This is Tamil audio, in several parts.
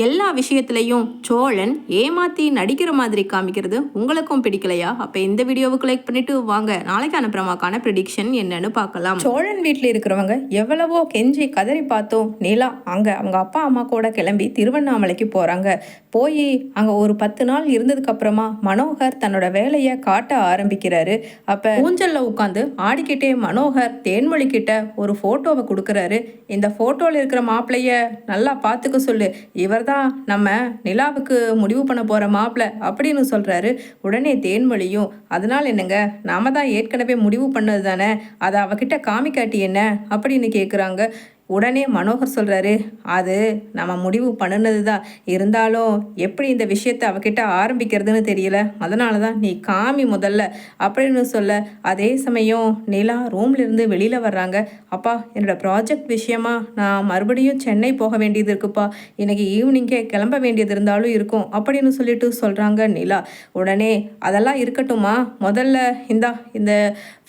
எல்லா விஷயத்துலையும் சோழன் ஏமாத்தி நடிக்கிற மாதிரி காமிக்கிறது உங்களுக்கும் பிடிக்கலையா? அப்போ இந்த வீடியோவுக்கு லைக் பண்ணிட்டு வாங்க நாளைக்கான பிரமாக்கான ப்ரெடிக்ஷன் என்னன்னு பார்க்கலாம். சோழன் வீட்டில் இருக்கிறவங்க எவ்வளவோ கெஞ்சி கதறி பார்த்தோம். நிலா அங்கே அவங்க அப்பா அம்மா கூட கிளம்பி திருவண்ணாமலைக்கு போகிறாங்க. போய் அங்கே ஒரு 10 நாள் இருந்ததுக்கு அப்புறமா மனோகர் தன்னோட வேலையை காட்ட ஆரம்பிக்கிறாரு. அப்போ ஊஞ்சலில் உட்காந்து ஆடிக்கிட்டே மனோகர் தேன்மொழி கிட்ட ஒரு ஃபோட்டோவை கொடுக்குறாரு. இந்த ஃபோட்டோவில் இருக்கிற மாப்பிள்ளைய நல்லா பார்த்துக்க சொல்லு, இவர் தான் நம்ம நிலாவுக்கு முடிவு பண்ண போகிற மாப்பிள்ளை அப்படின்னு சொல்கிறாரு. உடனே தேன்மொழியும் அதனால் என்னங்க, நாம தான் ஏற்கனவே முடிவு பண்ணது தானே, அதை அவகிட்ட காமிக்காட்டி என்ன அப்படின்னு கேட்குறாங்க. உடனே மனோகர் சொல்கிறாரு, அது நம்ம முடிவு பண்ணினது தான், இருந்தாலும் எப்படி இந்த விஷயத்தை அவகிட்ட ஆரம்பிக்கிறதுன்னு தெரியல, அதனால தான் நீ காமி முதல்ல அப்படின்னு சொல்ல. அதே சமயம் நிலா ரூம்லேருந்து வெளியில் வர்றாங்க. அப்பா, என்னோடய ப்ராஜெக்ட் விஷயமா நான் மறுபடியும் சென்னை போக வேண்டியது இருக்குப்பா, இன்னைக்கு ஈவினிங்கே கிளம்ப வேண்டியது இருந்தாலும் இருக்கும் அப்படின்னு சொல்லிட்டு சொல்கிறாங்க நிலா. உடனே அதெல்லாம் இருக்கட்டுமா, முதல்ல இந்த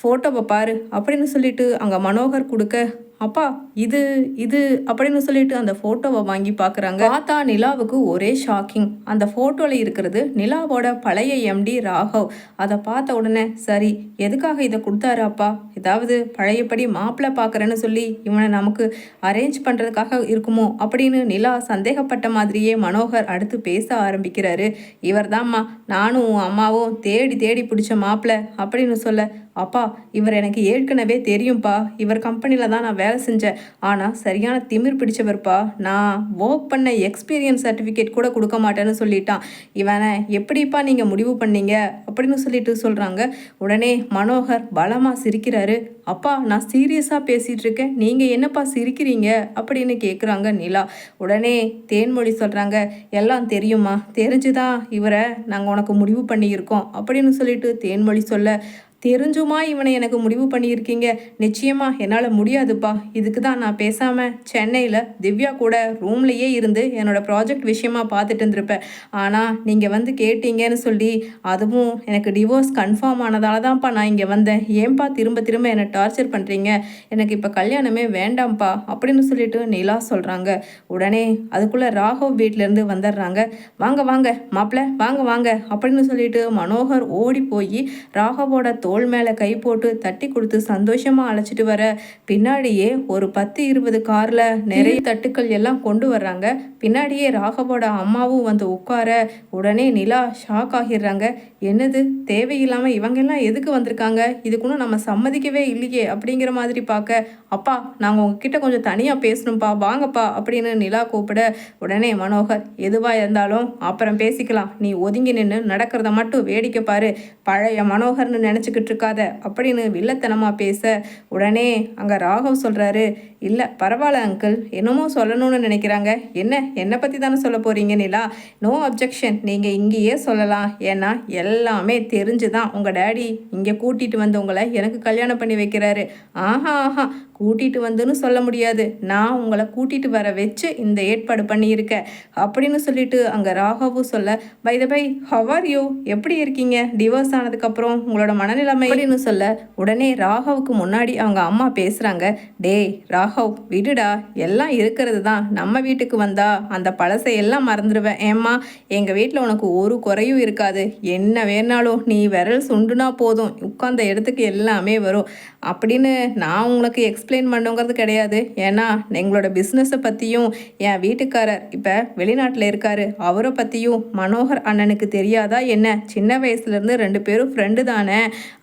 ஃபோட்டோவை பாரு அப்படின்னு சொல்லிட்டு அங்கே மனோகர் கொடுக்க, அப்பா இது இது அப்படின்னு சொல்லிட்டு அந்த ஃபோட்டோவை வாங்கி பார்க்குறாங்க. பார்த்தா நிலாவுக்கு ஒரே ஷாக்கிங். அந்த ஃபோட்டோவில் இருக்கிறது நிலாவோட பழைய எம்டி ராகவ். அதை பார்த்த உடனே சரி, எதுக்காக இதை கொடுத்தாரு அப்பா, ஏதாவது பழையபடி மாப்பிள்ளை பார்க்குறேன்னு சொல்லி இவனை நமக்கு அரேஞ்ச் பண்ணுறதுக்காக இருக்குமோ அப்படின்னு நிலா சந்தேகப்பட்ட மாதிரியே மனோகர் அடுத்து பேச ஆரம்பிக்கிறாரு. இவர் தான்மா நானும் அம்மாவும் தேடி தேடி பிடிச்ச மாப்பிள்ளை அப்படின்னு சொல்ல, அப்பா இவர் எனக்கு ஏற்கனவே தெரியும்ப்பா, இவர் கம்பெனியில் தான் நான் வேலை செஞ்சேன், ஆனால் சரியான திமிர் பிடிச்சவர்ப்பா, நான் ஒர்க் பண்ண எக்ஸ்பீரியன்ஸ் சர்டிஃபிகேட் கூட கொடுக்க மாட்டேன்னு சொல்லிட்டான், இவனை எப்படிப்பா நீங்கள் முடிவு பண்ணீங்க அப்படின்னு சொல்லிட்டு சொல்கிறாங்க. உடனே மனோகர் பலமாக சிரிக்கிறாரு. அப்பா நான் சீரியஸாக பேசிகிட்டு இருக்கேன், நீங்கள் என்னப்பா சிரிக்கிறீங்க அப்படின்னு கேட்குறாங்க நிலா. உடனே தேன்மொழி சொல்கிறாங்க, எல்லாம் தெரியுமா, தெரிஞ்சுதான் இவரை நாங்கள் உனக்கு முடிவு பண்ணியிருக்கோம் அப்படின்னு சொல்லிட்டு தேன்மொழி சொல்ல, தெரிஞ்சுமா இவனை எனக்கு முடிவு பண்ணியிருக்கீங்க, நிச்சயமாக என்னால் முடியாதுப்பா, இதுக்கு தான் நான் பேசாமல் சென்னையில் திவ்யா கூட ரூம்லையே இருந்து என்னோடய ப்ராஜெக்ட் விஷயமா பார்த்துட்டு இருந்திருப்பேன். ஆனால் நீங்கள் வந்து கேட்டீங்கன்னு சொல்லி, அதுவும் எனக்கு டிவோர்ஸ் கன்ஃபார்ம் ஆனதால தான்ப்பா நான் இங்கே வந்தேன், ஏன்பா திரும்ப திரும்ப என்னை டார்ச்சர் பண்ணுறீங்க, எனக்கு இப்போ கல்யாணமே வேண்டாம்ப்பா அப்படின்னு சொல்லிட்டு நிலா சொல்கிறாங்க. உடனே அதுக்குள்ளே ராகவ் வீட்டிலேருந்து வந்துடுறாங்க. வாங்க வாங்க மாப்பிள்ளை, வாங்க வாங்க அப்படின்னு சொல்லிட்டு மனோகர் ஓடி போய் ராகவோட தோள் மேலே கை போட்டு தட்டி கொடுத்து சந்தோஷமாக அழைச்சிட்டு வர, பின்னாடியே ஒரு 10-20 காரில் நிறைய தட்டுக்கள் எல்லாம் கொண்டு வர்றாங்க. பின்னாடியே ராகவோட அம்மாவும் வந்து உட்கார, உடனே நிலா ஷாக் ஆகிடுறாங்க. என்னது, தேவையில்லாமல் இவங்கெல்லாம் எதுக்கு வந்திருக்காங்க, இதுக்குன்னு நம்ம சம்மதிக்கவே இல்லையே அப்படிங்கிற மாதிரி பார்க்க, அப்பா நாங்கள் உங்ககிட்ட கொஞ்சம் தனியாக பேசணும்ப்பா, வாங்கப்பா அப்படின்னு நிலா கூப்பிட, உடனே மனோகர் எதுவாக இருந்தாலும் அப்புறம் பேசிக்கலாம், நீ ஒதுங்கி நின்று நடக்கிறத மட்டும் வேடிக்கை பாரு, பழைய மனோகர்னு நினச்சிக்கிட்டு இருக்காத அப்படின்னு வில்லத்தனமாக பேச, உடனே அங்கே ராகவ் சொல்கிறாரு, இல்லை பரவாயில்ல அங்கிள், என்னமோ சொல்லணும்னு நினைக்கிறாங்க, என்னை பற்றி தானே சொல்ல போகிறீங்க நிலா, நோ அப்ஜெக்ஷன், நீங்கள் இங்கேயே சொல்லலாம், ஏன்னா எல்லாமே தெரிஞ்சு தான் உங்கள் டேடி இங்கே கூட்டிகிட்டு வந்து உங்களை எனக்கு கல்யாணம் பண்ணி வைக்கிறாரு. ஆஹா, கூட்டிகிட்டு வந்துன்னு சொல்ல முடியாது, நான் உங்களை கூட்டிகிட்டு வர வச்சு இந்த ஏற்பாடு பண்ணியிருக்கேன் அப்படின்னு சொல்லிட்டு அங்கே ராகவும் சொல்ல, by the by how are you, எப்படி இருக்கீங்க டிவோர்ஸ் ஆனதுக்கப்புறம் உங்களோட மனநிலைமை அப்படின்னு சொல்ல, உடனே ராகவுக்கு முன்னாடி அவங்க அம்மா பேசுகிறாங்க. டேய் ராகவ் விடுடா, எல்லாம் இருக்கிறது தான், நம்ம வீட்டுக்கு வந்தா அந்த பழசை எல்லாம் மறந்துடுவேன், ஏம்மா எங்கள் வீட்டில் உனக்கு ஒரு குறையும் இருக்காது, என்ன வேணாலும் நீ விரல் சுண்டுனா போதும் உட்கார்ந்த இடத்துக்கு எல்லாமே வரும் அப்படின்னு நான் உங்களுக்கு எக்ஸ்பிளைன் பண்ணுங்கிறது கிடையாது. ஏன்னா எங்களோட பிஸ்னஸை பற்றியும் என் வீட்டுக்காரர் இப்போ வெளிநாட்டில் இருக்காரு, அவரை பற்றியும் மனோகர் அண்ணனுக்கு தெரியாதா என்ன, சின்ன வயசுலேருந்து 2 பேரும் ஃப்ரெண்டு தானே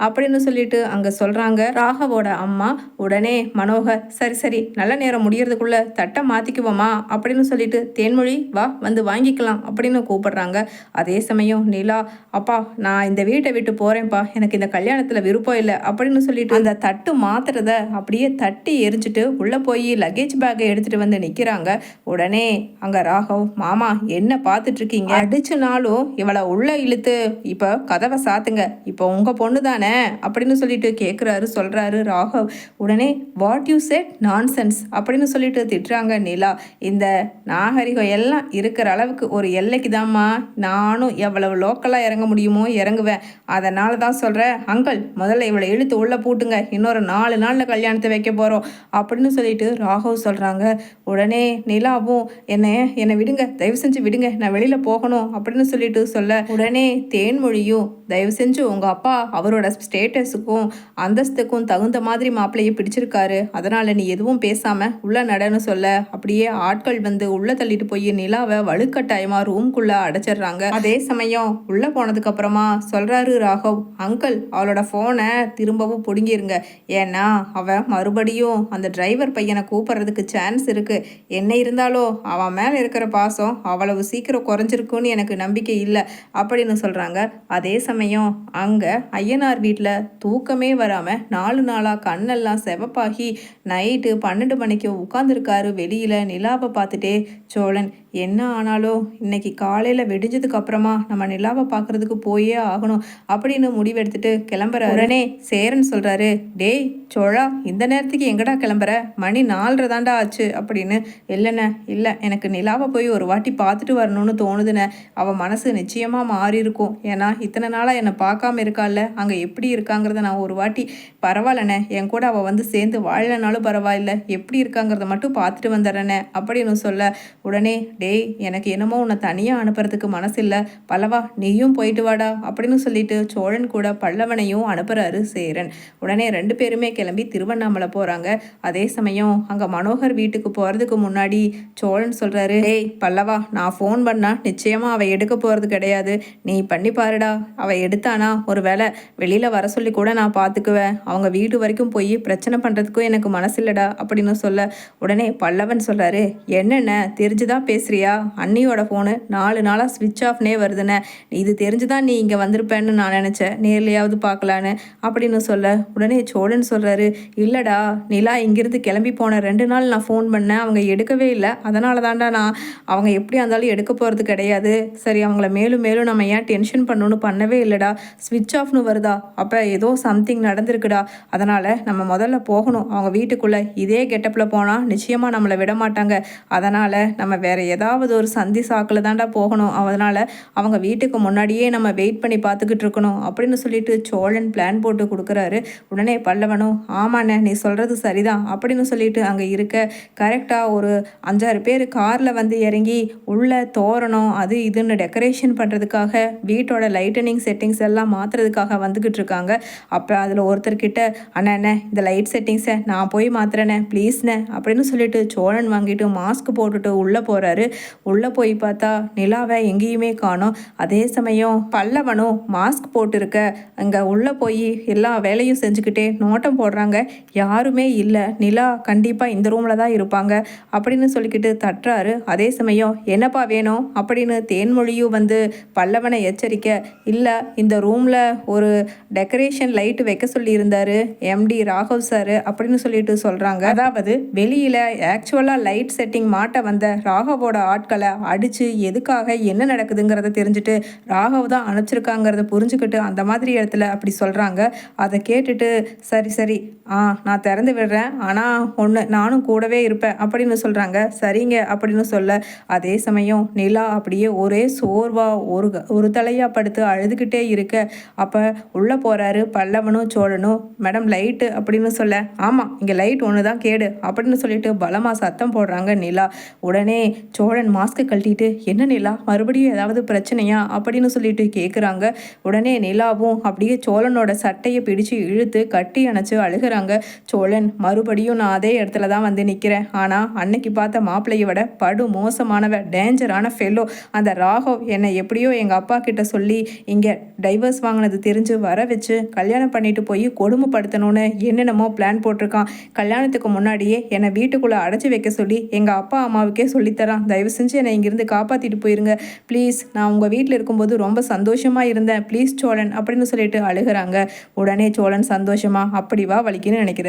அப்படின்னு சொல்லிட்டு அங்கே சொல்கிறாங்க ராகவோட அம்மா. உடனே மனோகர் சரி நல்ல நேரம் முடியறதுக்குள்ளே தட்டை மாற்றிக்குவோமா அப்படின்னு சொல்லிட்டு, தேன்மொழி வா வந்து வாங்கிக்கலாம் அப்படின்னு கூப்பிடுறாங்க. அதே சமயம் நிலா, அப்பா நான் இந்த வீட்டை விட்டு போகிறேன்ப்பா, எனக்கு இந்த கல்யாணத்தில் விருப்பம் இல்லை அப்படின்னு சொல்லிட்டு அந்த தட்டு மாத்துறத அப்படியே தட்டி எரிஞ்சிட்டு உள்ளே போய் லக்கேஜ் பேக்கை எடுத்துகிட்டு வந்து நிற்கிறாங்க. உடனே அங்கே ராகவ், மாமா என்ன பார்த்துட்ருக்கீங்க, அடிச்சுனாலும் இவளை உள்ளே இழுத்து இப்போ கதவை சாத்துங்க, இப்போ உங்கள் பொண்ணு தானே அப்படின்னு சொல்லிட்டு சொல்கிறாரு ராகவ். உடனே வாட் யூ செட் நான்சென்ஸ் அப்படின்னு சொல்லிட்டு திட்டுறாங்க நிலா. இந்த நாகரிகம் எல்லாம் இருக்கிற அளவுக்கு ஒரு எல்லைக்கு தான்மா நானும் எவ்வளவு லோக்கலாக இறங்க முடியுமோ இறங்குவேன், அதனால தான் சொல்கிறேன், அங்கிள் முதல்ல இவளை இழுத்து உள்ளே பூட்டுங்க, இன்னொரு 4 நாளில் கல்யாணத்தை வைக்க போகிறோம் அப்படின்னு சொல்லிட்டு ராகவ் சொல்கிறாங்க. உடனே நிலாவும் என்னை விடுங்க, தயவு செஞ்சு விடுங்க, நான் வெளியில் போகணும் அப்படின்னு சொல்லிட்டு சொல்ல உடனே தேன்மொழியும் தயவு செஞ்சு உங்கள் அப்பா அவரோட ஸ்டேட்டஸுக்கும் அந்தஸ்துக்கும் தகுந்த மாதிரி மாப்பிள்ளையை பிடிச்சிருக்காரு, அதனால் நீ எதுவும் பேசாமல் உள்ள நடன்னு சொல்ல அப்படியே ஆட்கள் வந்து உள்ளே தள்ளிட்டு போய் நிலாவை வலுக்கட்டாயமாக ரூம்குள்ளே அடைச்சிடுறாங்க. அதே சமயம் உள்ளே போனதுக்கப்புறமா சொல்கிறாரு ராகவ், அங்கிள் அவளோட ஃபோனை திரும்பவும் பிடுங்கிருங்க, ஏன்னா அவன் மறுபடியும் அந்த டிரைவர் பையனை கூப்பிட்றதுக்கு சான்ஸ் இருக்குது. என்ன இருந்தாலும் அவன் மேலே இருக்கிற பாசம் அவ்வளவு சீக்கிரம் குறைஞ்சிருக்குன்னு எனக்கு நம்பிக்கை இல்லை அப்படின்னு சொல்கிறாங்க. அதே சமயம் அங்கே ஐயனார் வீட்டில் தூக்கமே வராமல் 4 நாளாக கண்ணெல்லாம் செவப்பாகி நைட்டு 12 மணிக்கு உட்காந்துருக்காரு வெளியில் நிலாவை பார்த்துட்டே சோழன். என்ன ஆனாலும் இன்னைக்கு காலையில் வெடிஞ்சதுக்கு அப்புறமா நம்ம நிலாவை பார்க்குறதுக்கு போயே ஆகணும் அப்படின்னு முடிவெடுத்துட்டு கிளம்புற. உடனே சேரன் சொல்கிறாரு, டேய் சோழா, இந்த நேரத்துக்கு எங்கடா கிளம்புற, மணி 4:30 தாண்டா ஆச்சு அப்படின்னு. இல்லைண்ணே, இல்லை எனக்கு நிலாவை போய் ஒரு வாட்டி பார்த்துட்டு வரணும்னு தோணுதுண்ணே, அவள் மனசு நிச்சயமாக மாறி இருக்கும், ஏன்னா இத்தனை நாளாக என்னை பார்க்காம இருக்கால, அங்கே எப்படி இருக்காங்கிறத நான் ஒரு வாட்டி பரவாயில்லண்ணே, என் கூட அவள் வந்து சேர்ந்து வாழலைனாலும் பரவாயில்ல, எப்படி இருக்காங்கிறத மட்டும் பார்த்துட்டு வந்துடுறேண்ணே அப்படின்னு சொல்ல உடனே டேய் எனக்கு என்னமோ உன்னை தனியாக அனுப்புறதுக்கு மனசு இல்லை, பல்லவா நீயும் போயிட்டு வாடா அப்படின்னு சொல்லிட்டு சோழன் கூட பல்லவனையும் அனுப்புறாரு சேரன். உடனே 2 பேருமே கிளம்பி திருவண்ணாமலை போகிறாங்க. அதே சமயம் அங்கே மனோகர் வீட்டுக்கு போகிறதுக்கு முன்னாடி சோழன் சொல்கிறாரு, டேய் பல்லவா, நான் ஃபோன் பண்ணால் நிச்சயமாக அவள் எடுக்க போகிறது கிடையாது, நீ பண்ணி பாருடா, அவள் எடுத்தானா ஒரு வேளை வெளியில் வர சொல்லி கூட நான் பார்த்துக்குவேன், அவங்க வீடு வரைக்கும் போய் பிரச்சனை பண்ணுறதுக்கும் எனக்கு மனசு இல்லைடா அப்படின்னு சொல்ல உடனே பல்லவன் சொல்கிறாரு, என்னென்ன தெரிஞ்சுதான் பேசுறியா, அண்ணியோட ஃபோனு 4 நாளாக ஸ்விட்ச் ஆஃப்னே வருதுண்ணே, இது தெரிஞ்சுதான் நீ இங்கே வந்திருப்பேன்னு நான் நினச்சேன், நேர்லையாவது பார்க்கலான்னு அப்படின்னு சொல்ல உடனே சோழன் சொல்கிறாரு, இல்லைடா நிலா இங்கிருந்து கிளம்பி போன 2 நாள் நான் ஃபோன் பண்ணேன், அவங்க எடுக்கவே இல்லை, அதனால தாண்டா நான் அவங்க எப்படியா இருந்தாலும் எடுக்க போகிறது கிடையாது, சரி அவங்கள மேலும் மேலும் நம்ம ஏன் டென்ஷன் பண்ணணும்னு பண்ணவே இல்லைடா, ஸ்விட்ச் ஆஃப்னு வருதா, அப்போ ஏதோ சம்திங் நடந்திருக்குடா, அதனால் நம்ம முதல்ல போகணும் அவங்க வீட்டுக்குள்ளே, இதே கெட்டப்பில் போனால் நிச்சயமாக நம்மளை விட மாட்டாங்க, அதனால் நம்ம வேறு ஏதாவது ஒரு சந்தி சாக்கில் தாண்டா போகணும், அதனால் அவங்க வீட்டுக்கு முன்னாடியே நம்ம வெயிட் பண்ணி பார்த்துக்கிட்டு இருக்கணும் அப்படின்னு சொல்லிட்டு சோழன் பிளான் போட்டு கொடுக்குறாரு. உடனே பல்லவனும் ஆமாண்ணே நீ சொல்கிறது சரிதான் அப்படின்னு சொல்லிட்டு அங்கே இருக்க கரெக்டாக ஒரு 5-6 பேர் காரில் வந்து இறங்கி உள்ள தோரணம் அது இதுன்னு டெக்கரேஷன் பண்ணுறதுக்காக வீட்டோட லைட்டனிங் செட்டிங்ஸ் எல்லாம் மாற்றுறதுக்காக வந்துக்கிட்டு இருக்காங்க. அப்போ அதில் ஒருத்தர்கிட்ட அண்ணே இந்த லைட் செட்டிங்ஸை நான் போய் மாற்றுறேண்ணே ப்ளீஸ்ண்ணே அப்படின்னு சொல்லிட்டு சோழன் வாங்கிட்டு மாஸ்க் போட்டுட்டு உள்ளே போகிறாரு. உள்ளே போய் பார்த்தா நிலாவை எங்கேயுமே காணோம். அதே சமயம் பல்லவனும் மாஸ்க் போட்டிருக்க அங்கே உள்ளே போய் எல்லா வேலையும் செஞ்சுக்கிட்டே நோட்டம் போடுறாங்க, யாருமே இல்லை, நிலா கண்டிப்பாக இந்த ரூமில் தான் இருப்பாங்க அப்படின்னு சொல்லிக்கிட்டு தட்டுறாரு. அதே சமயம் என்னப்பா வேணும் அப்படின்னு தேன்மொழியும் வந்து பல்லவனை எச்சரிக்க, இல்லை இந்த ரூமில் ஒரு டெக்கரேஷன் லைட்டு வைக்க சொல்லியிருந்தாரு எம்டி ராகவ் சார் அப்படின்னு சொல்லிட்டு சொல்கிறாங்க. அதாவது வெளியில் ஆக்சுவலாக லைட் செட்டிங் மாட்ட வந்த ராகவோட ஆட்களை அடித்து எதுக்காக என்ன நடக்குதுங்கிறத தெரிஞ்சுட்டு ராகவ் தான் அனுப்பிச்சிருக்காங்கிறத புரிஞ்சுக்கிட்டு அந்த மாதிரி இடத்துல அப்படி சொல்கிறாங்க. அதை கேட்டுட்டு சரி நான் திறந்து விடுறேன், ஆனால் ஒன்று நானும் கூடவே இருப்பேன் அப்படின்னு சொல்கிறாங்க. சரிங்க அப்படின்னு சொல்ல அதே சமயம் நிலா அப்படியே ஒரே சோர்வாக ஒரு தலையாக படுத்து அழுதுகிட்டே இருக்க அப்போ உள்ளே போகிறாரு பல்லவனும் சோழனும். மேடம் லைட்டு அப்படின்னு சொல்ல, ஆமாம் இங்கே லைட் ஒன்று தான் கேடு அப்படின்னு சொல்லிட்டு பலமாக சத்தம் போடுறாங்க நிலா. உடனே சோழன் மாஸ்க்கு கழட்டிட்டு என்ன நிலா மறுபடியும் ஏதாவது பிரச்சனையா அப்படின்னு சொல்லிட்டு கேட்குறாங்க. உடனே நிலாவும் அப்படியே சோழனோட சட்டையை பிடிச்சு இழுத்து கட்டி அணைச்சு அழுகிறாங்க. சோழன் மறுபடியும் நான் அதே இடத்துல தான் வந்து நிற்கிறேன், ஆனால் அன்னைக்கு பார்த்த மாப்பிள்ளையை விட படு மோசமானவ டேஞ்சரான ஃபெல்லோ அந்த ராகவ் என்னை எப்படியோ எங்கள் அப்பா கிட்ட சொல்லி இங்கே டைவர்ஸ் வாங்கினது தெரிஞ்சு வர வச்சு கல்யாணம் பண்ணிட்டு போய் கொடுமைப்படுத்தணும்னு என்னென்னமோ பிளான் போட்டிருக்கான். கல்யாணத்துக்கு முன்னாடியே என்னை வீட்டுக்குள்ளே அடைச்சி வைக்க சொல்லி எங்கள் அப்பா அம்மாவுக்கே சொல்லித்தரான், தயவு செஞ்சு என்னை இங்கேருந்து காப்பாற்றிட்டு போயிருங்க ப்ளீஸ், நான் உங்கள் வீட்டில் இருக்கும்போது ரொம்ப சந்தோஷமாக இருந்தேன் ப்ளீஸ் சோழன் அப்படின்னு சொல்லிட்டு அழுகிறாங்க. உடனே சோழன் சந்தோஷமா அப்படி வா வலிக்குன்னு நினைக்கிறேன்.